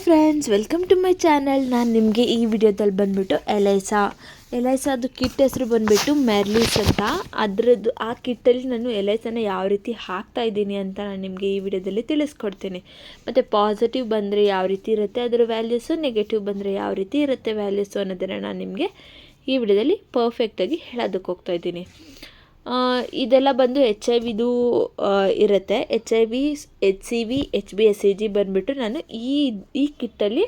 Friends, welcome to my channel. ನಾನು ನಿಮಗೆ ಈ ವಿಡಿಯೋದಲ್ಲಿ ಬಂದುಬಿಟ್ಟು ಎಲೈಸಾದು ಕಿಟ್ ಹೆಸರು ಬಂದುಬಿಟ್ಟು ಮೆರ್ಲಿಸ್ ಅಂತ. ಅದರದ್ದು ಆ ಕಿಟ್ಟಲ್ಲಿ ನಾನು ಎಲೈಸಾನ ಯಾವ ರೀತಿ ಹಾಕ್ತಾ ಇದ್ದೀನಿ ಅಂತ ನಾನು ನಿಮಗೆ ಈ ವಿಡಿಯೋದಲ್ಲಿ ತಿಳಿಸ್ಕೊಡ್ತೀನಿ. ಮತ್ತು ಪಾಸಿಟಿವ್ ಬಂದರೆ ಯಾವ ರೀತಿ ಇರುತ್ತೆ ಅದರ ವ್ಯಾಲ್ಯೂಸು, ನೆಗೆಟಿವ್ ಬಂದರೆ ಯಾವ ರೀತಿ ಇರುತ್ತೆ ವ್ಯಾಲ್ಯೂಸು ಅನ್ನೋದನ್ನು ನಾನು ನಿಮಗೆ ಈ ವಿಡಿಯೋದಲ್ಲಿ ಪರ್ಫೆಕ್ಟಾಗಿ ಹೇಳೋದಕ್ಕೆ ಹೋಗ್ತಾಯಿದ್ದೀನಿ. ಇದೆಲ್ಲ ಬಂದು HIV ಇರುತ್ತೆ. HIV, HCV, HB-SAG ಬಂದುಬಿಟ್ಟು ನಾನು ಈ ಕಿಟ್ಟಲ್ಲಿ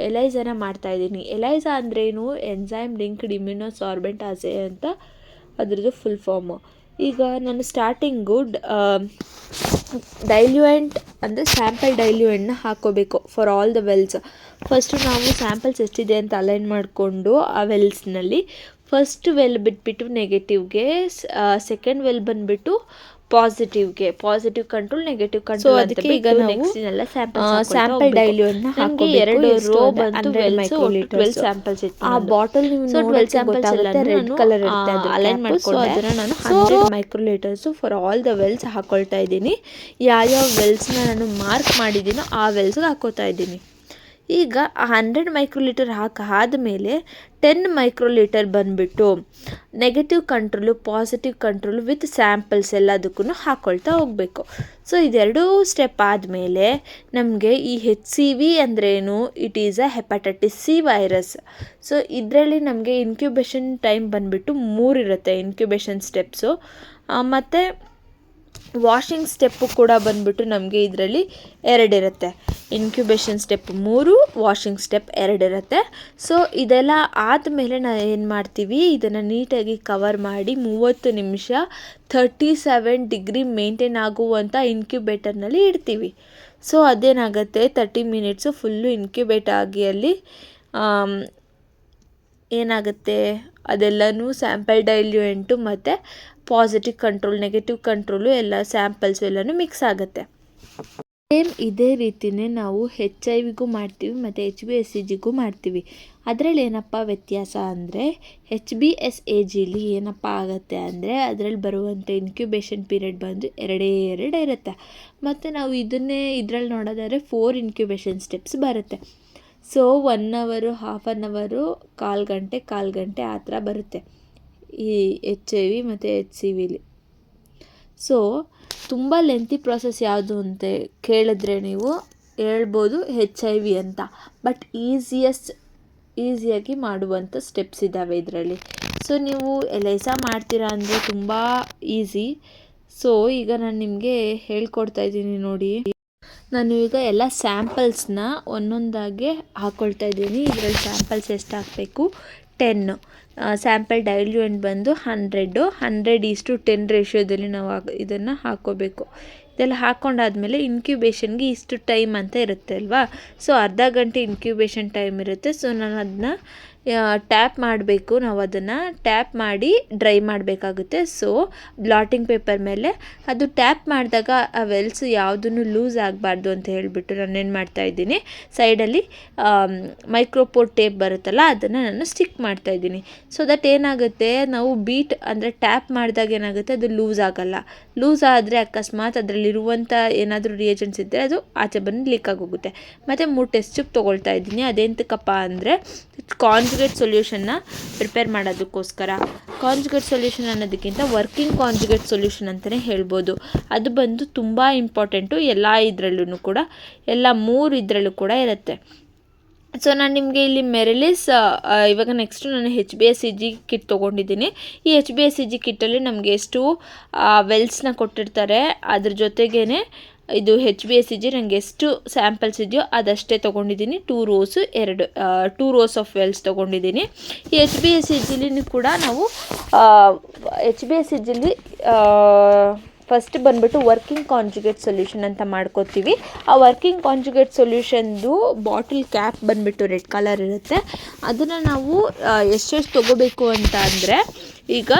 ಎಲೈಸಾನ ಮಾಡ್ತಾಯಿದ್ದೀನಿ. ಎಲೈಸಾ ಅಂದ್ರೇನು? ಎನ್ಸೈಮ್ ಲಿಂಕ್ಡ್ ಇಮ್ಯುನೋ ಸಾರ್ಬೆಂಟ್ ಆಸೆ ಅಂತ ಅದರದ್ದು ಫುಲ್ ಫಾರ್ಮು. ಈಗ ನಾನು ಸ್ಟಾರ್ಟಿಂಗು ಡೈಲ್ಯೂಯೆಂಟ್ ಅಂದರೆ ಸ್ಯಾಂಪಲ್ ಡೈಲ್ಯೂಯೆಂಟ್ನ ಹಾಕ್ಕೋಬೇಕು for all the Wells. First ನಾವು ಸ್ಯಾಂಪಲ್ಸ್ ಎಷ್ಟಿದೆ ಅಂತ ಅಲೈನ್ ಮಾಡಿಕೊಂಡು ಆ ವೆಲ್ಸ್ನಲ್ಲಿ ಫಸ್ಟ್ ವೆಲ್ ಬಿಟ್ಬಿಟ್ಟು ನೆಗೆಟಿವ್ಗೆ, ಸೆಕೆಂಡ್ ವೆಲ್ ಬಂದುಬಿಟ್ಟು ಪಾಸಿಟಿವ್ಗೆ, ಪಾಸಿಟಿವ್ ಕಂಟ್ರೋಲ್, ನೆಗೆಟಿವ್ ಕಂಟ್ರೋಲ್. ಅದಕ್ಕೆ ಈಗ ನೆಕ್ಸ್ಟ್ನೆಲ್ಲ ಸ್ಯಾಂಪಲ್ ಡೈಲ್ಯೂಯೆಂಟ್ನ ಹಾಕಬೇಕು. 2 ರೋ ಬಂತು ವೆಲ್ ಸ್ಯಾಂಪಲ್ಸ್ ಇತ್ತು. ಆ ಬಾಟಲ್ ನೀವು 12 ಸ್ಯಾಂಪಲ್ಸ್ ಎಲ್ಲ ರೆಡ್ ಕಲರ್ ಇರುತ್ತೆ, ಅಲೈನ್ ಮಾಡ್ಕೊಂಡು ಅದನ್ನು ನಾನು 100 ಮೈಕ್ರೋಲೀಟರ್ಸು ಫಾರ್ ಆಲ್ ದ ವೆಲ್ಸ್ ಹಾಕ್ಕೊಳ್ತಾ ಇದ್ದೀನಿ. ಯಾವ್ಯಾವ ವೆಲ್ಸ್ನ ನಾನು ಮಾರ್ಕ್ ಮಾಡಿದ್ದೀನೋ ಆ ವೆಲ್ಸ್ಗೆ ಹಾಕೋತಾ ಇದ್ದೀನಿ. ಈಗ 100 ಮೈಕ್ರೋಲೀಟರ್ ಆದಮೇಲೆ 10 ಮೈಕ್ರೋಲೀಟರ್ ಬಂದುಬಿಟ್ಟು negative control, positive control with samples ಎಲ್ಲದಕ್ಕೂ ಹಾಕ್ಕೊಳ್ತಾ ಹೋಗಬೇಕು. ಸೊ ಇದೆರಡೂ ಸ್ಟೆಪ್ ಆದಮೇಲೆ ನಮಗೆ ಈ HCV ಅಂದ್ರೇನು? It is a hepatitis C virus. So ಇದರಲ್ಲಿ ನಮಗೆ ಇನ್ಕ್ಯುಬೇಷನ್ ಟೈಮ್ ಬಂದುಬಿಟ್ಟು 3 ಇರುತ್ತೆ ಇನ್ಕ್ಯುಬೇಷನ್ ಸ್ಟೆಪ್ಸು. ಮತ್ತು ವಾಷಿಂಗ್ ಸ್ಟೆಪ್ಪು ಕೂಡ ಬಂದುಬಿಟ್ಟು ನಮಗೆ ಇದರಲ್ಲಿ 2 ಇರುತ್ತೆ. ಇನ್ಕ್ಯುಬೇಷನ್ ಸ್ಟೆಪ್ 3, ವಾಷಿಂಗ್ ಸ್ಟೆಪ್ 2 ಇರುತ್ತೆ. ಸೊ ಇದೆಲ್ಲ ಆದಮೇಲೆ ನಾವು ಏನು ಮಾಡ್ತೀವಿ, ಇದನ್ನು ನೀಟಾಗಿ ಕವರ್ ಮಾಡಿ 30 ನಿಮಿಷ 37 ಡಿಗ್ರಿ ಮೇಂಟೈನ್ ಆಗುವಂಥ ಇನ್ಕ್ಯುಬೇಟರ್ನಲ್ಲಿ ಇಡ್ತೀವಿ. ಸೊ ಅದೇನಾಗುತ್ತೆ, 30 ಮಿನಿಟ್ಸು ಫುಲ್ಲು ಇನ್ಕ್ಯುಬೇಟ್ ಆಗಿ ಅಲ್ಲಿ ಏನಾಗುತ್ತೆ, ಅದೆಲ್ಲನೂ ಸ್ಯಾಂಪಲ್ ಡೈಲ್ಯೂಯೆಂಟು ಮತ್ತು ಪಾಸಿಟಿವ್ ಕಂಟ್ರೋಲ್, ನೆಗೆಟಿವ್ ಕಂಟ್ರೋಲು ಎಲ್ಲ ಸ್ಯಾಂಪಲ್ಸು ಎಲ್ಲನೂ ಮಿಕ್ಸ್ ಆಗುತ್ತೆ. ಸೇಮ್ ಇದೇ ರೀತಿಯೇ ನಾವು HIV ಮಾಡ್ತೀವಿ ಮತ್ತು HB-SAGಗೂ ಮಾಡ್ತೀವಿ. ಅದರಲ್ಲಿ ಏನಪ್ಪ ವ್ಯತ್ಯಾಸ ಅಂದರೆ, HB-SAGಲಿ ಏನಪ್ಪ ಆಗುತ್ತೆ ಅಂದರೆ ಅದರಲ್ಲಿ ಬರುವಂಥ ಇನ್ಕ್ಯುಬೇಷನ್ ಪೀರಿಯಡ್ ಬಂದು 2 ಇರುತ್ತೆ. ಮತ್ತು ನಾವು ಇದರಲ್ಲಿ ನೋಡೋದಾದರೆ 4 ಇನ್ಕ್ಯುಬೇಷನ್ ಸ್ಟೆಪ್ಸ್ ಬರುತ್ತೆ. ಸೊ 1 ಅವರು, ಹಾಫ್ ಆನ್ ಅವರು, ಕಾಲು ಗಂಟೆ ಆ ಥರ ಬರುತ್ತೆ ಈ HIV ಮತ್ತು HCVಲಿ. ಸೊ ತುಂಬ ಲೆಂತಿ ಪ್ರಾಸೆಸ್ ಯಾವುದು ಅಂತ ಕೇಳಿದ್ರೆ ನೀವು ಹೇಳ್ಬೋದು HIV ಅಂತ. ಬಟ್ ಈಸಿಯಾಗಿ ಮಾಡುವಂಥ ಸ್ಟೆಪ್ಸ್ ಇದ್ದಾವೆ ಇದರಲ್ಲಿ. ಸೊ ನೀವು ಎಲೈಸಾ ಮಾಡ್ತೀರಾ ಅಂದರೆ ತುಂಬ ಈಸಿ. ಸೊ ಈಗ ನಾನು ನಿಮಗೆ ಹೇಳ್ಕೊಡ್ತಾ ಇದ್ದೀನಿ ನೋಡಿ. ನಾನು ಈಗ ಎಲ್ಲ ಸ್ಯಾಂಪಲ್ಸ್ನ ಒಂದೊಂದಾಗೆ ಹಾಕ್ಕೊಳ್ತಾ ಇದ್ದೀನಿ. ಇದರಲ್ಲಿ ಸ್ಯಾಂಪಲ್ಸ್ ಎಷ್ಟು ಹಾಕಬೇಕು? 10. ಸ್ಯಾಂಪಲ್ ಡೈಲ್ಯೂಯೆಂಟ್ ಬಂದು 100:10 ರೇಷಿಯೋದಲ್ಲಿ ನಾವು ಇದನ್ನು ಹಾಕ್ಕೋಬೇಕು. ಇದೆಲ್ಲ ಹಾಕ್ಕೊಂಡಾದ್ಮೇಲೆ ಇನ್ಕ್ಯುಬೇಷನ್ಗೆ ಇಷ್ಟು ಟೈಮ್ ಅಂತ ಇರುತ್ತೆ ಅಲ್ವಾ. ಸೊ ಅರ್ಧ ಗಂಟೆ ಇನ್ಕ್ಯುಬೇಷನ್ ಟೈಮ್ ಇರುತ್ತೆ. ಸೊ ನಾನು ಅದನ್ನ ಟ್ಯಾಪ್ ಮಾಡಬೇಕು. ನಾವು ಅದನ್ನು ಟ್ಯಾಪ್ ಮಾಡಿ ಡ್ರೈ ಮಾಡಬೇಕಾಗುತ್ತೆ. ಸೊ ಬ್ಲಾಟಿಂಗ್ ಪೇಪರ್ ಮೇಲೆ ಅದು ಟ್ಯಾಪ್ ಮಾಡಿದಾಗ ಆ ವೆಲ್ಸ್ ಯಾವುದೂ ಲೂಸ್ ಆಗಬಾರ್ದು ಅಂತ ಹೇಳಿಬಿಟ್ಟು ನಾನೇನು ಮಾಡ್ತಾಯಿದ್ದೀನಿ, ಸೈಡಲ್ಲಿ ಮೈಕ್ರೋಪೋರ್ ಟೇಪ್ ಬರುತ್ತಲ್ಲ ಅದನ್ನು ನಾನು ಸ್ಟಿಕ್ ಮಾಡ್ತಾಯಿದ್ದೀನಿ. ಸೊ ದಟ್ ಏನಾಗುತ್ತೆ, ನಾವು ಬೀಟ್ ಅಂದರೆ ಟ್ಯಾಪ್ ಮಾಡಿದಾಗ ಏನಾಗುತ್ತೆ, ಅದು ಲೂಸ್ ಆಗಲ್ಲ. ಲೂಸ್ ಆದರೆ ಅಕಸ್ಮಾತ್ ಅದರಲ್ಲಿರುವಂಥ ಏನಾದರೂ ರಿಯೇಜೆಂಟ್ಸ್ ಇದ್ದರೆ ಅದು ಆಚೆ ಬಂದು ಲೀಕ್ ಆಗೋಗುತ್ತೆ. ಮತ್ತು 3 ಟೆಸ್ಟ್ ಟ್ಯೂಬ್ ತೊಗೊಳ್ತಾ ಇದ್ದೀನಿ. ಅದೆಂತಕ್ಕಪ್ಪ ಅಂದರೆ ಕಾಂಜುಗೇಟ್ ಸೊಲ್ಯೂಷನ್ನ ಪ್ರಿಪೇರ್ ಮಾಡೋದಕ್ಕೋಸ್ಕರ. ಕಾಂಜುಗೇಟ್ ಸೊಲ್ಯೂಷನ್ ಅನ್ನೋದಕ್ಕಿಂತ ವರ್ಕಿಂಗ್ ಕಾಂಜುಗೇಟ್ ಸೊಲ್ಯೂಷನ್ ಅಂತಲೇ ಹೇಳ್ಬೋದು. ಅದು ಬಂದು ತುಂಬ ಇಂಪಾರ್ಟೆಂಟು. ಎಲ್ಲ 3 ಇದರಲ್ಲೂ ಕೂಡ ಇರುತ್ತೆ. ಸೊ ನಾನು ನಿಮಗೆ ಇಲ್ಲಿ ಮೆರಿಲಿಸ್, ಇವಾಗ ನೆಕ್ಸ್ಟು ನಾನು HB-SAG ಕಿಟ್ ತೊಗೊಂಡಿದ್ದೀನಿ. ಈ HB-SAG ಕಿಟ್ಟಲ್ಲಿ ನಮಗೆ ಎಷ್ಟು ವೆಲ್ಸ್ನ ಕೊಟ್ಟಿರ್ತಾರೆ, ಅದ್ರ ಜೊತೆಗೇ ಇದು HB-SAG ನನಗೆ ಎಷ್ಟು ಸ್ಯಾಂಪಲ್ಸ್ ಇದೆಯೋ ಅದಷ್ಟೇ ತೊಗೊಂಡಿದ್ದೀನಿ. 2 ರೋಸ್ ಆಫ್ ವೆಲ್ಸ್ ತೊಗೊಂಡಿದ್ದೀನಿ. ಈ HB-SAGಲಿ ಕೂಡ ನಾವು HB-SAGಲಿ ಫಸ್ಟ್ ಬಂದುಬಿಟ್ಟು ವರ್ಕಿಂಗ್ ಕಾಂಜುಗೇಟ್ ಸೊಲ್ಯೂಷನ್ ಅಂತ ಮಾಡ್ಕೋತೀವಿ. ಆ ವರ್ಕಿಂಗ್ ಕಾಂಜುಗೇಟ್ ಸೊಲ್ಯೂಷನ್ದು ಬಾಟಲ್ ಕ್ಯಾಪ್ ಬಂದುಬಿಟ್ಟು ರೆಡ್ ಕಲರ್ ಇರುತ್ತೆ. ಅದನ್ನು ನಾವು ಎಷ್ಟೆಷ್ಟು ತೊಗೋಬೇಕು ಅಂತ ಅಂದರೆ, ಈಗ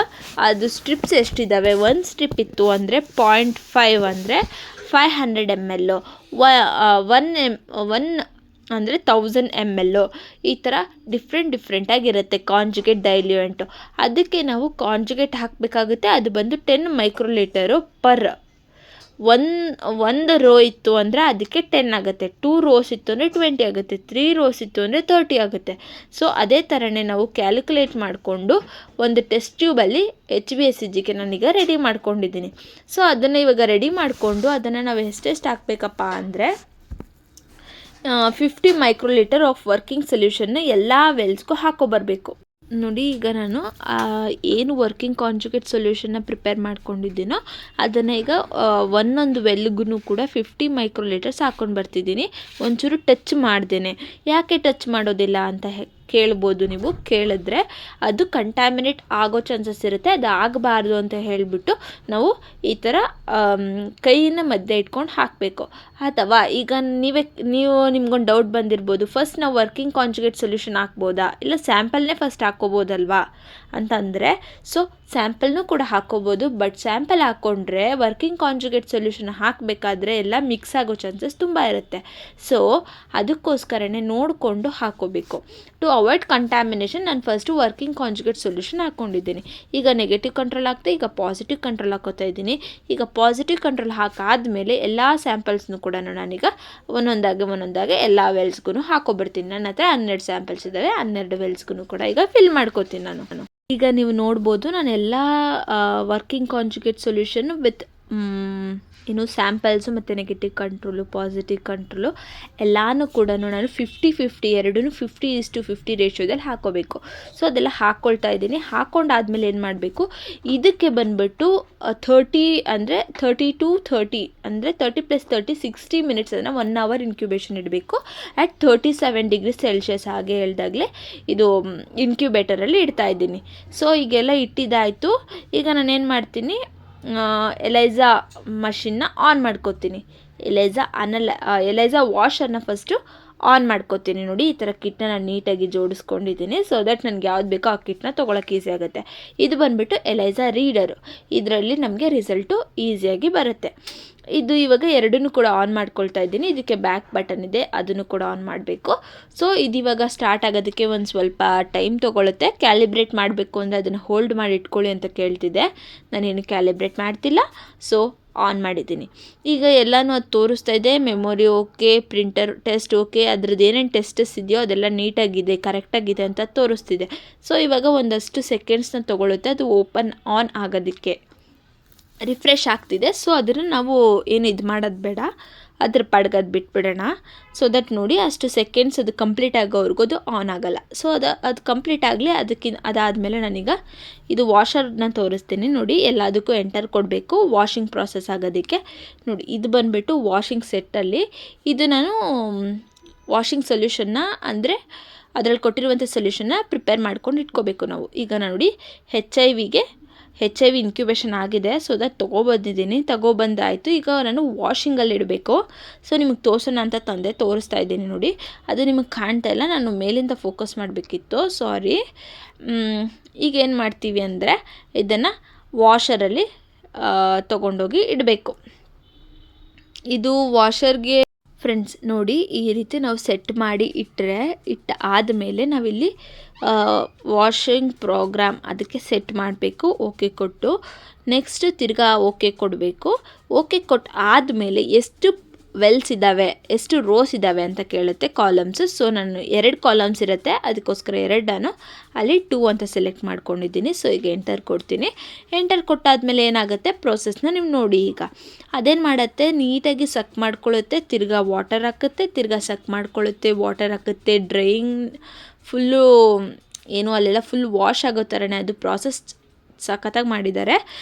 ಅದು ಸ್ಟ್ರಿಪ್ಸ್ ಎಷ್ಟಿದ್ದಾವೆ, 1 ಸ್ಟ್ರಿಪ್ ಇತ್ತು ಅಂದರೆ 0.5 ಅಂದರೆ 500 ml, 1 ಅಂದರೆ 1000 ml ಈ ಥರ ಡಿಫ್ರೆಂಟಾಗಿರುತ್ತೆ ಕಾಂಜುಗೇಟ್ ಡೈಲ್ಯೂಯೆಂಟು. ಅದಕ್ಕೆ ನಾವು ಕಾಂಜುಗೇಟ್ ಹಾಕಬೇಕಾಗುತ್ತೆ. ಅದು ಬಂದು 10 ಮೈಕ್ರೋಲೀಟರು ಪರ್ ಒಂದು ರೋ ಇತ್ತು ಅಂದರೆ ಅದಕ್ಕೆ 10 ಆಗುತ್ತೆ, 2 ರೋಸ್ ಇತ್ತು ಅಂದರೆ 20 ಆಗುತ್ತೆ, 3 ರೋಸ್ ಇತ್ತು ಅಂದರೆ 30 ಆಗುತ್ತೆ. ಸೊ ಅದೇ ಥರನೇ ನಾವು ಕ್ಯಾಲ್ಕುಲೇಟ್ ಮಾಡಿಕೊಂಡು ಒಂದು ಟೆಸ್ಟ್ ಟ್ಯೂಬಲ್ಲಿ HbSCGಗೆ ನಾನೀಗ ರೆಡಿ ಮಾಡ್ಕೊಂಡಿದ್ದೀನಿ. ಸೊ ಅದನ್ನು ಇವಾಗ ರೆಡಿ ಮಾಡಿಕೊಂಡು ಅದನ್ನು ನಾವು ಎಷ್ಟೆಷ್ಟು ಹಾಕಬೇಕಪ್ಪ ಅಂದರೆ 50 ಮೈಕ್ರೋಲೀಟರ್ ಆಫ್ ವರ್ಕಿಂಗ್ ಸೊಲ್ಯೂಷನ್ನ ಎಲ್ಲ ವೆಲ್ಸ್ಗೂ ಹಾಕೊಬರಬೇಕು. ನೋಡಿ, ಈಗ ನಾನು ಏನು ವರ್ಕಿಂಗ್ ಕಾಂಜುಗೇಟ್ ಸೊಲ್ಯೂಷನ್ನ ಪ್ರಿಪೇರ್ ಮಾಡ್ಕೊಂಡಿದ್ದೀನೋ ಅದನ್ನು ಈಗ ಒಂದೊಂದು ವೆಲ್ಗೂ ಕೂಡ 50 ಮೈಕ್ರೋಲೀಟರ್ಸ್ ಹಾಕ್ಕೊಂಡು ಬರ್ತಿದ್ದೀನಿ, ಒಂಚೂರು ಟಚ್ ಮಾಡ್ದೇನೆ. ಯಾಕೆ ಟಚ್ ಮಾಡೋದಿಲ್ಲ ಅಂತ ಕೇಳ್ಬೋದು ನೀವು. ಕೇಳಿದ್ರೆ ಅದು ಕಂಟ್ಯಾಮಿನೇಟ್ ಆಗೋ ಚಾನ್ಸಸ್ ಇರುತ್ತೆ, ಅದು ಆಗಬಾರ್ದು ಅಂತ ಹೇಳಿಬಿಟ್ಟು ನಾವು ಈ ಥರ ಕೈಯನ್ನು ಮಧ್ಯೆ ಇಟ್ಕೊಂಡು ಹಾಕಬೇಕು. ಅಥವಾ ಈಗ ನೀವು ನಿಮ್ಗೊಂದು ಡೌಟ್ ಬಂದಿರ್ಬೋದು, ಫಸ್ಟ್ ನಾವು ವರ್ಕಿಂಗ್ ಕಾಂಜುಗೇಟ್ ಸೊಲ್ಯೂಷನ್ ಹಾಕ್ಬೋದಾ ಇಲ್ಲ ಸ್ಯಾಂಪಲ್ನೇ ಫಸ್ಟ್ ಹಾಕ್ಕೋಬೋದಲ್ವಾ ಅಂತಂದರೆ, ಸೊ ಸ್ಯಾಂಪಲ್ನೂ ಕೂಡ ಹಾಕ್ಕೋಬೋದು. ಬಟ್ ಸ್ಯಾಂಪಲ್ ಹಾಕ್ಕೊಂಡ್ರೆ ವರ್ಕಿಂಗ್ ಕಾಂಜುಗೇಟ್ ಸೊಲ್ಯೂಷನ್ ಹಾಕಬೇಕಾದ್ರೆ ಎಲ್ಲ ಮಿಕ್ಸ್ ಆಗೋ ಚಾನ್ಸಸ್ ತುಂಬ ಇರುತ್ತೆ. ಸೊ ಅದಕ್ಕೋಸ್ಕರನೇ ನೋಡಿಕೊಂಡು ಹಾಕ್ಕೋಬೇಕು. ಟು ಅವಾಯ್ಡ್ ಕಂಟ್ಯಾಮಿನೇಷನ್ ನಾನು ಫಸ್ಟು ವರ್ಕಿಂಗ್ ಕಾಂಜುಗೇಟ್ ಸೊಲ್ಯೂಷನ್ ಹಾಕ್ಕೊಂಡಿದ್ದೀನಿ. ಈಗ ನೆಗೆಟಿವ್ ಕಂಟ್ರೋಲ್ ಹಾಕ್ತೆ, ಈಗ ಪಾಸಿಟಿವ್ ಕಂಟ್ರೋಲ್ ಹಾಕೋತಾ ಇದ್ದೀನಿ. ಈಗ ಪಾಸಿಟಿವ್ ಕಂಟ್ರೋಲ್ ಹಾಕಾದ್ಮೇಲೆ ಎಲ್ಲ ಸ್ಯಾಂಪಲ್ಸ್ನು ಕೂಡ ನಾನೀಗ ಒಂದೊಂದಾಗೆ ಎಲ್ಲ ವೆಲ್ಸ್ಗೂ ಹಾಕೋಬಿಡ್ತೀನಿ. ನನ್ನ ಹತ್ರ 12 ಸ್ಯಾಂಪಲ್ಸ್ ಇದ್ದಾವೆ, 12 ವೆಲ್ಸ್ಗೂ ಕೂಡ ಈಗ ಫಿಲ್ ಮಾಡ್ಕೋತೀನಿ ನಾನು. ಈಗ ನೀವು ನೋಡ್ಬೋದು ನಾನು ಎಲ್ಲ working conjugate solution with samples ಮತ್ತು ನೆಗೆಟಿವ್ ಕಂಟ್ರೋಲು ಪಾಸಿಟಿವ್ ಕಂಟ್ರೋಲು ಎಲ್ಲನೂ ಕೂಡ ನಾನು 50-50 ಎರಡೂ 50:50 ರೇಷಿಯೋದಲ್ಲಿ ಹಾಕೋಬೇಕು. ಸೊ ಅದೆಲ್ಲ ಹಾಕ್ಕೊಳ್ತಾ ಇದ್ದೀನಿ. ಹಾಕ್ಕೊಂಡಾದ್ಮೇಲೆ ಏನು ಮಾಡಬೇಕು, ಇದಕ್ಕೆ ಬಂದುಬಿಟ್ಟು 30 ಅಂದರೆ 30 to 30 ಅಂದರೆ 30 + 30 60 ಮಿನಿಟ್ಸ್ ಅದನ್ನು 1 hour ಇನ್ಕ್ಯುಬೇಷನ್ ಇಡಬೇಕು ಅಟ್ 37 ಡಿಗ್ರಿ ಸೆಲ್ಸಿಯಸ್. ಹಾಗೆ ಹೇಳ್ದಾಗಲೇ ಇದು ಇನ್ಕ್ಯುಬೇಟರಲ್ಲಿ ಇಡ್ತಾ ಇದ್ದೀನಿ. ಸೊ ಈಗೆಲ್ಲ ಇಟ್ಟಿದ್ದಾಯಿತು. ಈಗ ನಾನೇನು ಮಾಡ್ತೀನಿ, ಎಲೈಸಾ ಮಷಿನ್ನ ಆನ್ ಮಾಡ್ಕೋತೀನಿ. ಎಲೈಸಾ ವಾಷರ್ನ ಫಸ್ಟು ಆನ್ ಮಾಡ್ಕೋತೀನಿ. ನೋಡಿ, ಈ ಥರ ಕಿಟ್ನ ನಾನು ನೀಟಾಗಿ ಜೋಡಿಸ್ಕೊಂಡಿದ್ದೀನಿ. ಸೊ ದಟ್ ನನಗೆ ಯಾವ್ದು ಬೇಕೋ ಆ ಕಿಟ್ನ ತೊಗೊಳಕ್ಕೆ ಈಸಿ ಆಗುತ್ತೆ. ಇದು ಬಂದುಬಿಟ್ಟು ಎಲೈಸಾ ರೀಡರು. ಇದರಲ್ಲಿ ನಮಗೆ ರಿಸಲ್ಟು ಈಸಿಯಾಗಿ ಬರುತ್ತೆ. ಇದು ಇವಾಗ ಎರಡನ್ನೂ ಕೂಡ ಆನ್ ಮಾಡ್ಕೊಳ್ತಾ ಇದ್ದೀನಿ. ಇದಕ್ಕೆ ಬ್ಯಾಕ್ ಬಟನ್ ಇದೆ, ಅದನ್ನು ಕೂಡ ಆನ್ ಮಾಡಬೇಕು. ಸೊ ಇದಿವಾಗ ಸ್ಟಾರ್ಟ್ ಆಗೋದಕ್ಕೆ ಒಂದು ಸ್ವಲ್ಪ ಟೈಮ್ ತೊಗೊಳುತ್ತೆ. ಕ್ಯಾಲಿಬ್ರೇಟ್ ಮಾಡಬೇಕು ಅಂದರೆ ಅದನ್ನು ಹೋಲ್ಡ್ ಮಾಡಿ ಇಟ್ಕೊಳ್ಳಿ ಅಂತ ಕೇಳ್ತಿದ್ದೆ. ನಾನೇನು ಕ್ಯಾಲಿಬ್ರೇಟ್ ಮಾಡ್ತಿಲ್ಲ. ಸೊ ಆನ್ ಮಾಡಿದ್ದೀನಿ. ಈಗ ಎಲ್ಲನೂ ಅದು ತೋರಿಸ್ತಾ ಇದೆ. Memory okay, printer test okay, ಅದ್ರದ್ದು ಏನೇನು ಟೆಸ್ಟಸ್ ಇದೆಯೋ ಅದೆಲ್ಲ ನೀಟಾಗಿದೆ, ಕರೆಕ್ಟಾಗಿದೆ ಅಂತ ತೋರಿಸ್ತಿದೆ. ಸೊ ಇವಾಗ ಒಂದಷ್ಟು ಸೆಕೆಂಡ್ಸ್ನ ತೊಗೊಳುತ್ತೆ ಅದು ಓಪನ್ ಆನ್ ಆಗೋದಕ್ಕೆ. ರಿಫ್ರೆಶ್ ಆಗ್ತಿದೆ. ಸೊ ಅದನ್ನು ನಾವು ಏನು ಇದು ಮಾಡೋದು ಬೇಡ, ಅದ್ರ ಪಾಡ್ಗದು ಬಿಟ್ಬಿಡೋಣ. ಸೊ ದಟ್ ನೋಡಿ ಅಷ್ಟು ಸೆಕೆಂಡ್ಸ್ ಅದು ಕಂಪ್ಲೀಟ್ ಆಗೋವರೆಗೂ ಅದು ಆನ್ ಆಗೋಲ್ಲ. ಸೊ ಅದು ಕಂಪ್ಲೀಟ್ ಆಗಲಿ. ಅದಾದಮೇಲೆ ನಾನೀಗ ಇದು ವಾಷರ್ನ ತೋರಿಸ್ತೀನಿ. ನೋಡಿ, ಎಲ್ಲದಕ್ಕೂ ಎಂಟರ್ ಕೊಡಬೇಕು ವಾಷಿಂಗ್ ಪ್ರಾಸೆಸ್ ಆಗೋದಕ್ಕೆ. ನೋಡಿ, ಇದು ಬಂದುಬಿಟ್ಟು ವಾಷಿಂಗ್ ಸೆಟ್ಟಲ್ಲಿ ಇದು ನಾನು ವಾಷಿಂಗ್ ಸೊಲ್ಯೂಷನ್ನ ಅಂದರೆ ಅದರಲ್ಲಿ ಕೊಟ್ಟಿರುವಂಥ ಸೊಲ್ಯೂಷನ್ನ ಪ್ರಿಪೇರ್ ಮಾಡ್ಕೊಂಡು ಇಟ್ಕೋಬೇಕು ನಾವು. ಈಗ ನೋಡಿ, HIV ಇನ್ಕ್ಯುಬೇಷನ್ ಆಗಿದೆ. ಸೊ ದಟ್ ತಗೊಬಂದಾಯಿತು. ಈಗ ನಾನು ವಾಷಿಂಗಲ್ಲಿ ಇಡಬೇಕು. ಸೊ ನಿಮಗೆ ತೋರಿಸೋಣ ಅಂತ ತೋರಿಸ್ತಾ ಇದ್ದೀನಿ. ನೋಡಿ, ಅದು ನಿಮಗೆ ಕಾಣ್ತಾ ಇಲ್ಲ, ನಾನು ಮೇಲಿಂದ ಫೋಕಸ್ ಮಾಡಬೇಕಿತ್ತು, ಸಾರಿ. ಈಗ ಏನು ಮಾಡ್ತೀವಿ ಅಂದರೆ ಇದನ್ನು ವಾಷರಲ್ಲಿ ತೊಗೊಂಡೋಗಿ ಇಡಬೇಕು. ಇದು ವಾಷರ್ಗೆ ಫ್ರೆಂಡ್ಸ್ ನೋಡಿ, ಈ ರೀತಿ ನಾವು ಸೆಟ್ ಮಾಡಿ ಆದಮೇಲೆ ನಾವಿಲ್ಲಿ ವಾಷಿಂಗ್ ಪ್ರೋಗ್ರಾಮ್ ಅದಕ್ಕೆ ಸೆಟ್ ಮಾಡಬೇಕು. ಓಕೆ ಕೊಟ್ಟು ನೆಕ್ಸ್ಟ್ ತಿರ್ಗಾ ಓಕೆ ಕೊಡಬೇಕು. ಓಕೆ ಕೊಟ್ಟು ಆದಮೇಲೆ ಎಷ್ಟು ವೆಲ್ಸ್ ಇದ್ದಾವೆ, ಎಷ್ಟು ರೋಸ್ ಇದ್ದಾವೆ ಅಂತ ಕೇಳುತ್ತೆ, ಕಾಲಮ್ಸ್. ಸೊ ನಾನು 2 ಕಾಲಮ್ಸ್ ಇರುತ್ತೆ, ಅದಕ್ಕೋಸ್ಕರ 2 ನಾನು ಅಲ್ಲಿ 2 ಅಂತ ಸೆಲೆಕ್ಟ್ ಮಾಡ್ಕೊಂಡಿದ್ದೀನಿ. ಸೊ ಈಗ ಎಂಟರ್ ಕೊಡ್ತೀನಿ. ಎಂಟರ್ ಕೊಟ್ಟಾದಮೇಲೆ ಏನಾಗುತ್ತೆ ಪ್ರೋಸೆಸ್ನ ನೀವು ನೋಡಿ. ಈಗ ಅದೇನು ಮಾಡುತ್ತೆ, ನೀಟಾಗಿ ಸಕ್ ಮಾಡ್ಕೊಳ್ಳುತ್ತೆ, ತಿರ್ಗಾ ವಾಟರ್ ಹಾಕುತ್ತೆ, ತಿರ್ಗಾ ಸಕ್ ಮಾಡ್ಕೊಳ್ಳುತ್ತೆ, ವಾಟರ್ ಹಾಕುತ್ತೆ. ಡ್ರೈಯಿಂಗ್ ಫುಲ್ಲು ಏನು ಅಲ್ಲೆಲ್ಲ ಫುಲ್ ವಾಶ್ ಆಗೋ ಥರನೇ ಅದು ಪ್ರಾಸೆಸ್ ಸಖತ್ತಾಗಿ ಮಾಡಿದ್ದಾರೆ.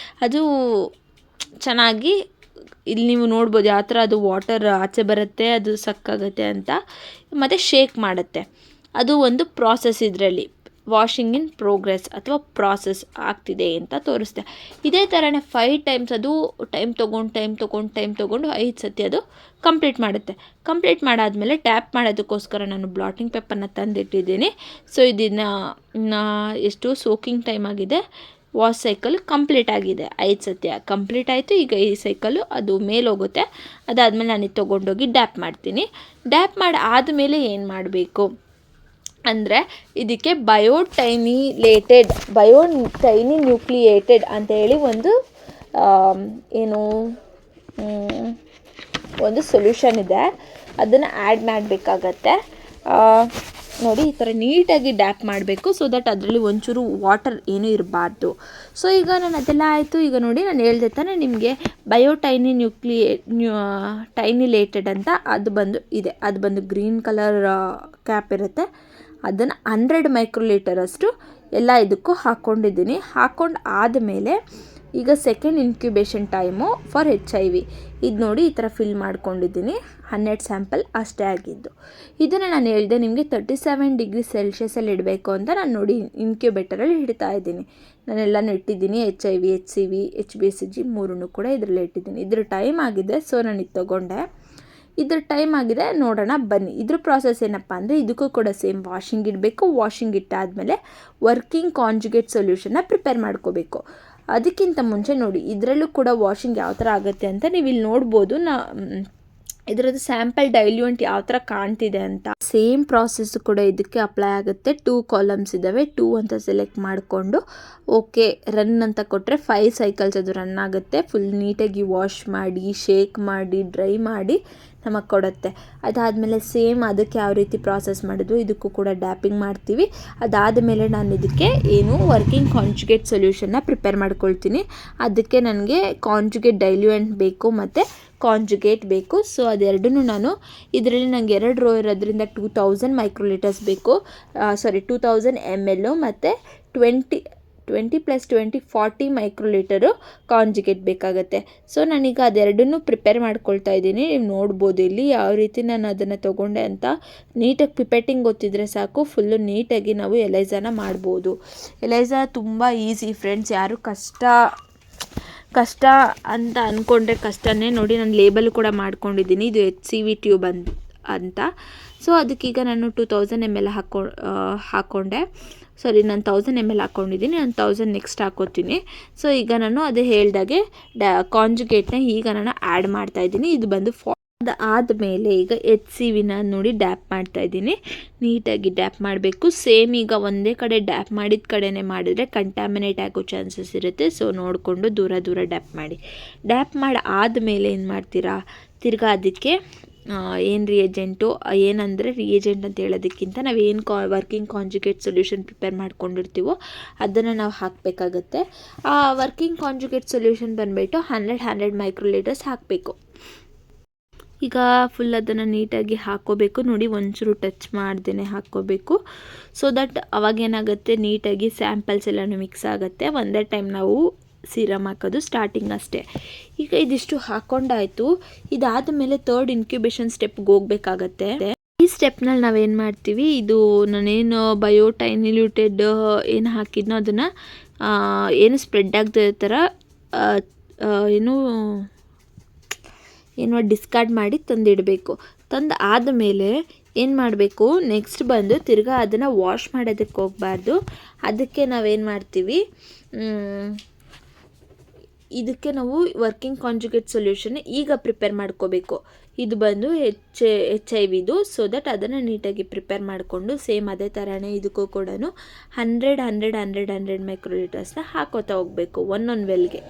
ಅದು ಚೆನ್ನಾಗಿ ಇಲ್ಲಿ ನೀವು ನೋಡ್ಬೋದು ಯಾವ ಥರ ಅದು ವಾಟರ್ ಆಚೆ ಬರುತ್ತೆ, ಅದು ಸಕ್ಕಾಗುತ್ತೆ ಅಂತ. ಮತ್ತು ಶೇಕ್ ಮಾಡುತ್ತೆ. ಅದು ಒಂದು ಪ್ರಾಸೆಸ್. ಇದರಲ್ಲಿ ವಾಷಿಂಗ್ ಇನ್ ಪ್ರೋಗ್ರೆಸ್ ಅಥವಾ ಪ್ರಾಸೆಸ್ ಆಗ್ತಿದೆ ಅಂತ ತೋರಿಸ್ತೆ. ಇದೇ ಥರನೇ 5 ಟೈಮ್ಸ್ ಅದು ಟೈಮ್ ತೊಗೊಂಡು 5 ಸತಿ ಅದು ಕಂಪ್ಲೀಟ್ ಮಾಡುತ್ತೆ. ಕಂಪ್ಲೀಟ್ ಮಾಡಾದಮೇಲೆ ಟ್ಯಾಪ್ ಮಾಡೋದಕ್ಕೋಸ್ಕರ ನಾನು ಬ್ಲಾಟಿಂಗ್ ಪೇಪರ್ನ ತಂದಿಟ್ಟಿದ್ದೀನಿ. ಸೊ ಇದನ್ನು ಎಷ್ಟು ಸೋಕಿಂಗ್ ಟೈಮ್ ಆಗಿದೆ, ವಾಶ್ ಸೈಕಲ್ ಕಂಪ್ಲೀಟ್ ಆಗಿದೆ. 5 ಸತಿ ಕಂಪ್ಲೀಟ್ ಆಯಿತು. ಈಗ ಈ ಸೈಕಲ್ಲು ಅದು ಮೇಲೆ ಹೋಗುತ್ತೆ. ಅದಾದಮೇಲೆ ನಾನು ಇದು ತೊಗೊಂಡೋಗಿ ಡ್ಯಾಪ್ ಮಾಡ್ತೀನಿ. ಡ್ಯಾಪ್ ಮಾಡಿ ಆದಮೇಲೆ ಏನು ಮಾಡಬೇಕು ಅಂದರೆ ಇದಕ್ಕೆ ಬಯೋಟೈನಿ ನ್ಯೂಕ್ಲಿಯೇಟೆಡ್ ಅಂತೇಳಿ ಒಂದು ಸೊಲ್ಯೂಷನ್ ಇದೆ. ಅದನ್ನು ಆ್ಯಡ್ ಮಾಡಬೇಕಾಗತ್ತೆ. ನೋಡಿ, ಈ ಥರ ನೀಟಾಗಿ ಡ್ಯಾಪ್ ಮಾಡಬೇಕು, ಸೊ ದಟ್ ಅದರಲ್ಲಿ ಒಂಚೂರು ವಾಟರ್ ಏನೂ ಇರಬಾರ್ದು. ಸೊ ಈಗ ನಾನು ಅದೆಲ್ಲ ಆಯಿತು. ಈಗ ನೋಡಿ, ನಾನು ಹೇಳ್ದೆ ತಾನೆ ನಿಮಗೆ ಟೈನಿಲೇಟೆಡ್ ಅಂತ ಅದು ಬಂದು ಇದೆ. ಅದು ಬಂದು ಗ್ರೀನ್ ಕಲರ್ ಕ್ಯಾಪ್ ಇರುತ್ತೆ. ಅದನ್ನು 100 ಮೈಕ್ರೋಲೀಟರ್ ಅಷ್ಟು ಎಲ್ಲ ಇದಕ್ಕೂ ಹಾಕ್ಕೊಂಡಿದ್ದೀನಿ. ಹಾಕ್ಕೊಂಡು ಆದಮೇಲೆ ಈಗ second incubation time for HIV ಇದು ನೋಡಿ ಈ ಥರ ಫಿಲ್ ಮಾಡ್ಕೊಂಡಿದ್ದೀನಿ. 100 ಸ್ಯಾಂಪಲ್ ಅಷ್ಟೇ ಆಗಿದ್ದು. ಇದನ್ನು ನಾನು ಹೇಳಿದೆ ನಿಮಗೆ 37 ಡಿಗ್ರಿ ಸೆಲ್ಸಿಯಸಲ್ಲಿ ಇಡಬೇಕು ಅಂತ. ನಾನು ನೋಡಿ ಇನ್ಕ್ಯುಬೇಟರಲ್ಲಿ ಇಡ್ತಾ ಇದ್ದೀನಿ. ನಾನೆಲ್ಲನೂ ಇಟ್ಟಿದ್ದೀನಿ. HIV, HCV, HBCG 3 ಕೂಡ ಇದರಲ್ಲಿ ಇಟ್ಟಿದ್ದೀನಿ. ಇದ್ರ ಟೈಮ್ ಆಗಿದೆ, ಸೊ ನಾನು ಇದು ತೊಗೊಂಡೆ. ಇದ್ರ ಟೈಮ್ ಆಗಿದೆ, ನೋಡೋಣ ಬನ್ನಿ. ಇದ್ರ ಪ್ರಾಸೆಸ್ ಏನಪ್ಪ ಅಂದರೆ ಇದಕ್ಕೂ ಕೂಡ ಸೇಮ್ ವಾಷಿಂಗ್ ಇಡಬೇಕು. ವಾಷಿಂಗ್ ಇಟ್ಟಾದಮೇಲೆ ವರ್ಕಿಂಗ್ ಕಾಂಜುಗೇಟ್ ಸೊಲ್ಯೂಷನ್ನ ಪ್ರಿಪೇರ್ ಮಾಡ್ಕೋಬೇಕು. ಅದಕ್ಕಿಂತ ಮುಂಚೆ ನೋಡಿ, ಇದರಲ್ಲೂ ಕೂಡ ವಾಷಿಂಗ್ ಯಾವ ಥರ ಆಗುತ್ತೆ ಅಂತ ನೀವು ಇಲ್ಲಿ ನೋಡ್ಬೋದು. ಇದರದ್ದು ಸ್ಯಾಂಪಲ್ ಡೈಲ್ಯೂಂಟ್ ಯಾವ ಥರ ಕಾಣ್ತಿದೆ ಅಂತ. ಸೇಮ್ ಪ್ರಾಸೆಸ್ ಕೂಡ ಇದಕ್ಕೆ ಅಪ್ಲೈ ಆಗುತ್ತೆ. 2 ಕಾಲಮ್ಸ್ ಇದ್ದಾವೆ. 2 ಅಂತ ಸೆಲೆಕ್ಟ್ ಮಾಡಿಕೊಂಡು ಓಕೆ ರನ್ ಅಂತ ಕೊಟ್ಟರೆ 5 ಸೈಕಲ್ಸ್ ಅದು ರನ್ ಆಗುತ್ತೆ. ಫುಲ್ ನೀಟಾಗಿ ವಾಶ್ ಮಾಡಿ, ಶೇಕ್ ಮಾಡಿ, ಡ್ರೈ ಮಾಡಿ ನಮಗೆ ಕೊಡುತ್ತೆ. ಅದಾದಮೇಲೆ ಸೇಮ್ ಅದಕ್ಕೆ ಯಾವ ರೀತಿ ಪ್ರಾಸೆಸ್ ಮಾಡಿದ್ವು ಇದಕ್ಕೂ ಕೂಡ ಡ್ಯಾಪಿಂಗ್ ಮಾಡ್ತೀವಿ. ಅದಾದಮೇಲೆ ನಾನು ಇದಕ್ಕೆ ವರ್ಕಿಂಗ್ ಕಾಂಜುಗೇಟ್ ಸೊಲ್ಯೂಷನ್ನ ಪ್ರಿಪೇರ್ ಮಾಡ್ಕೊಳ್ತೀನಿ. ಅದಕ್ಕೆ ನನಗೆ ಕಾಂಜುಗೇಟ್ ಡೈಲ್ಯೂಯೆಂಟ್ ಬೇಕು ಮತ್ತು ಕಾಂಜುಗೇಟ್ ಬೇಕು. ಸೊ ಅದೆರಡನ್ನೂ ನಾನು ಇದರಲ್ಲಿ ನನಗೆ 2 ರೋ ಇರೋದ್ರಿಂದ 2000 ಮೈಕ್ರೋಲೀಟರ್ಸ್ ಬೇಕು. 2000 ml ಮತ್ತು 20 + 20 40 ಮೈಕ್ರೋಲೀಟರು ಕಾಂಜುಗೇಟ್ ಬೇಕಾಗುತ್ತೆ. ಸೊ ನಾನೀಗ ಅದೆರಡನ್ನೂ ಪ್ರಿಪೇರ್ ಮಾಡ್ಕೊಳ್ತಾ ಇದ್ದೀನಿ. ನೀವು ನೋಡ್ಬೋದು ಇಲ್ಲಿ ಯಾವ ರೀತಿ ನಾನು ಅದನ್ನು ತೊಗೊಂಡೆ ಅಂತ. ನೀಟಾಗಿ ಪಿಪೆಟ್ಟಿಂಗ್ ಗೊತ್ತಿದ್ರೆ ಸಾಕು, ಫುಲ್ಲು ನೀಟಾಗಿ ನಾವು ಎಲೈಸಾನ ಮಾಡ್ಬೋದು. ಎಲೈಸಾ ತುಂಬ ಈಸಿ ಫ್ರೆಂಡ್ಸ್. ಯಾರು ಕಷ್ಟ ಅಂತ ಅಂದ್ಕೊಂಡ್ರೆ ಕಷ್ಟನೇ. ನೋಡಿ, ನಾನು ಲೇಬಲ್ ಕೂಡ ಮಾಡ್ಕೊಂಡಿದ್ದೀನಿ. ಇದು HCV ಟ್ಯೂಬ್ ಅಂತ. ಸೊ ಅದಕ್ಕೀಗ ನಾನು 2000 ml ಹಾಕ್ಕೊಂಡೆ. ನಾನು 1000 ml ಹಾಕ್ಕೊಂಡಿದ್ದೀನಿ. ನಾನು 1000 ನೆಕ್ಸ್ಟ್ ಹಾಕೋತೀನಿ. ಸೊ ಈಗ ನಾನು ಅದು ಹೇಳ್ದಾಗೆ ಕಾಂಜುಗೇಟ್ನ ಈಗ ನಾನು ಆ್ಯಡ್ ಮಾಡ್ತಾಯಿದ್ದೀನಿ. ಇದು ಬಂದು ಆದಮೇಲೆ ಈಗ HCVನ ನೋಡಿ ಡ್ಯಾಪ್ ಮಾಡ್ತಾಯಿದ್ದೀನಿ. ನೀಟಾಗಿ ಡ್ಯಾಪ್ ಮಾಡಬೇಕು. ಸೇಮ್ ಈಗ ಒಂದೇ ಕಡೆ ಡ್ಯಾಪ್ ಮಾಡಿದ ಕಡೆನೇ ಮಾಡಿದರೆ ಕಂಟ್ಯಾಮಿನೇಟ್ ಆಗೋ ಚಾನ್ಸಸ್ ಇರುತ್ತೆ. ಸೊ ನೋಡಿಕೊಂಡು ದೂರ ಡ್ಯಾಪ್ ಮಾಡಿ. ಡ್ಯಾಪ್ ಮಾಡಿ ಆದಮೇಲೆ ಏನು ಮಾಡ್ತೀರಾ, ತಿರ್ಗಾ ಅದಕ್ಕೆ ಏನು ಏನಂದರೆ ರಿಯೇಜೆಂಟ್ ಅಂತ ಹೇಳೋದಕ್ಕಿಂತ ನಾವೇನು ವರ್ಕಿಂಗ್ ಕಾಂಜುಗೇಟ್ ಸೊಲ್ಯೂಷನ್ ಪ್ರಿಪೇರ್ ಮಾಡ್ಕೊಂಡಿರ್ತೀವೋ ಅದನ್ನು ನಾವು ಹಾಕಬೇಕಾಗತ್ತೆ. ಆ ವರ್ಕಿಂಗ್ ಕಾಂಜುಗೇಟ್ ಸೊಲ್ಯೂಷನ್ ಬಂದುಬಿಟ್ಟು 100 ಮೈಕ್ರೋಲೀಟರ್ಸ್ ಹಾಕಬೇಕು. ಈಗ ಫುಲ್ ಅದನ್ನು ನೀಟಾಗಿ ಹಾಕ್ಕೋಬೇಕು. ನೋಡಿ, ಒಂಚೂರು ಟಚ್ ಮಾಡ್ದೇ ಹಾಕ್ಕೋಬೇಕು. ಸೊ ದಟ್ ಅವಾಗೇನಾಗುತ್ತೆ, ನೀಟಾಗಿ ಸ್ಯಾಂಪಲ್ಸ್ ಎಲ್ಲನೂ ಮಿಕ್ಸ್ ಆಗುತ್ತೆ. ಒಂದೇ ಟೈಮ್ ನಾವು ಸೀರಮ್ ಹಾಕೋದು ಸ್ಟಾರ್ಟಿಂಗ್ ಅಷ್ಟೇ. ಈಗ ಇದಿಷ್ಟು ಹಾಕ್ಕೊಂಡಾಯಿತು. ಇದಾದ ಮೇಲೆ 3rd ಇನ್ಕ್ಯುಬೇಷನ್ ಸ್ಟೆಪ್ಗೆ ಹೋಗಬೇಕಾಗತ್ತೆ. ಈ ಸ್ಟೆಪ್ನಲ್ಲಿ ನಾವೇನು ಮಾಡ್ತೀವಿ, ಇದು ನಾನೇನು ಬಯೋಟೈನಿಲ್ಯೂಟೆಡ್ ಏನು ಹಾಕಿದ್ನೋ ಅದನ್ನು ಸ್ಪ್ರೆಡ್ ಆಗದೆ ಥರ ಡಿಸ್ಕಾರ್ಡ್ ಮಾಡಿ ತಂದಿಡಬೇಕು. ತಂದು ಆದಮೇಲೆ ಏನು ಮಾಡಬೇಕು, ನೆಕ್ಸ್ಟ್ ಬಂದು ತಿರ್ಗಾ ಅದನ್ನು ವಾಶ್ ಮಾಡೋದಕ್ಕೆ ಹೋಗಬಾರ್ದು. ಅದಕ್ಕೆ ನಾವೇನು ಮಾಡ್ತೀವಿ, ಇದಕ್ಕೆ ನಾವು ವರ್ಕಿಂಗ್ ಕಾಂಜುಗೇಟ್ ಸೊಲ್ಯೂಷನ್ ಈಗ ಪ್ರಿಪೇರ್ ಮಾಡ್ಕೋಬೇಕು. ಇದು ಬಂದು HIV ಸೊ ದಟ್ ಅದನ್ನು ನೀಟಾಗಿ ಪ್ರಿಪೇರ್ ಮಾಡಿಕೊಂಡು ಸೇಮ್ ಅದೇ ಥರನೇ ಇದಕ್ಕೂ ಕೂಡ 100 ಮೈಕ್ರೋಲೀಟರ್ಸ್ನ ಹಾಕೋತಾ ಹೋಗಬೇಕು ಒಂದೊಂದು ವೆಲ್ಗೆ.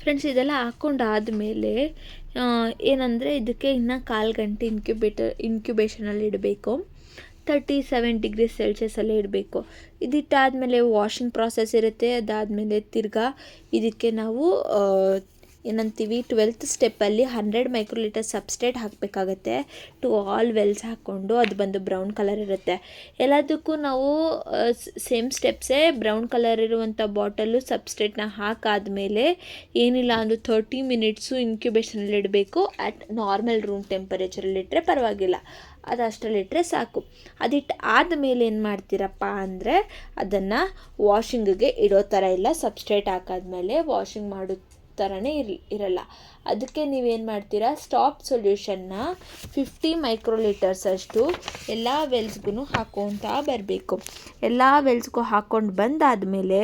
ಫ್ರೆಂಡ್ಸ್, ಇದೆಲ್ಲ ಹಾಕ್ಕೊಂಡಾದಮೇಲೆ ಏನಂದರೆ ಇದಕ್ಕೆ ಇನ್ನೂ 1/4 ಗಂಟೆ ಇನ್ಕ್ಯುಬೇಷನಲ್ಲಿ ಇಡಬೇಕು. 37 ಡಿಗ್ರಿ ಸೆಲ್ಸಿಯಸಲ್ಲೇ ಇಡಬೇಕು. ಇದಿಟ್ಟಾದಮೇಲೆ ವಾಷಿಂಗ್ ಪ್ರಾಸೆಸ್ ಇರುತ್ತೆ. ಅದಾದಮೇಲೆ ತಿರ್ಗಾ ಇದಕ್ಕೆ ನಾವು ಏನಂತೀವಿ 12th ಸ್ಟೆಪ್ಪಲ್ಲಿ 100 ಮೈಕ್ರೋಲೀಟರ್ ಸಬ್ಸ್ಟ್ರೇಟ್ ಹಾಕಬೇಕಾಗತ್ತೆ. ಟು ಆಲ್ ವೆಲ್ಸ್ ಹಾಕ್ಕೊಂಡು ಅದು ಬಂದು ಬ್ರೌನ್ ಕಲರ್ ಇರುತ್ತೆ. ಎಲ್ಲದಕ್ಕೂ ನಾವು ಸೇಮ್ ಸ್ಟೆಪ್ಸೇ. ಬ್ರೌನ್ ಕಲರ್ ಇರುವಂಥ ಬಾಟಲು ಸಬ್ಸ್ಟ್ರೇಟ್ನ ಹಾಕಾದಮೇಲೆ ಏನಿಲ್ಲ ಅಂದರೂ 30 ಮಿನಿಟ್ಸು ಇನ್ಕ್ಯುಬೇಷನಲ್ಲಿ ಇಡಬೇಕು. ಅಟ್ ನಾರ್ಮಲ್ ರೂಮ್ ಟೆಂಪರೇಚರಲ್ಲಿಟ್ಟರೆ ಪರವಾಗಿಲ್ಲ, ಅದು ಅಷ್ಟರಲ್ಲಿಟ್ಟರೆ ಸಾಕು. ಅದಿಟ್ಟು ಆದಮೇಲೆ ಏನು ಮಾಡ್ತೀರಪ್ಪ ಅಂದರೆ ಅದನ್ನು ವಾಷಿಂಗಿಗೆ ಇಡೋ ಥರ ಇಲ್ಲ. ಸಬ್ಸ್ಟ್ರೇಟ್ ಹಾಕಾದ್ಮೇಲೆ ವಾಷಿಂಗ್ ಮಾಡೋ ಥರನೇ ಇರಲ್ಲ. ಅದಕ್ಕೆ ನೀವೇನು ಮಾಡ್ತೀರಾ, ಸ್ಟಾಪ್ ಸೊಲ್ಯೂಷನ್ನ 50 ಮೈಕ್ರೋಲೀಟರ್ಸ್ ಅಷ್ಟು ಎಲ್ಲ ವೆಲ್ಸ್ಗೂ ಹಾಕ್ಕೊತಾ ಬರಬೇಕು. ಎಲ್ಲ ವೆಲ್ಸ್ಗೂ ಹಾಕ್ಕೊಂಡು ಬಂದಾದಮೇಲೆ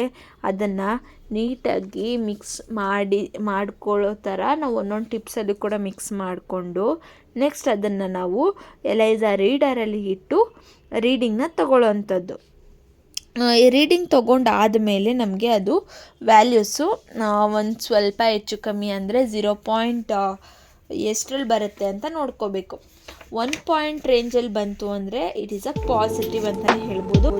ಅದನ್ನು ನೀಟಾಗಿ ಮಿಕ್ಸ್ ಮಾಡ್ಕೊಳ್ಳೋ ಥರ ನಾವು ಒಂದೊಂದು ಟಿಪ್ಸಲ್ಲಿ ಕೂಡ ಮಿಕ್ಸ್ ಮಾಡಿಕೊಂಡು ನೆಕ್ಸ್ಟ್ ಅದನ್ನು ನಾವು ಎಲೈಸಾ ರೀಡರಲ್ಲಿ ಇಟ್ಟು ರೀಡಿಂಗ್ನ ತಗೊಳ್ಳೋವಂಥದ್ದು. ರೀಡಿಂಗ್ ತೊಗೊಂಡಾದಮೇಲೆ ನಮಗೆ ಅದು ವ್ಯಾಲ್ಯೂಸು ಒಂದು ಸ್ವಲ್ಪ ಹೆಚ್ಚು ಕಮ್ಮಿ ಅಂದರೆ 0. ಎಷ್ಟರಲ್ಲಿ ಬರುತ್ತೆ ಅಂತ ನೋಡ್ಕೋಬೇಕು. 1 ರೇಂಜಲ್ಲಿ ಬಂತು ಅಂದರೆ ಇಟ್ ಈಸ್ ಅ ಪಾಸಿಟಿವ್ ಅಂತಲೇ ಹೇಳ್ಬೋದು.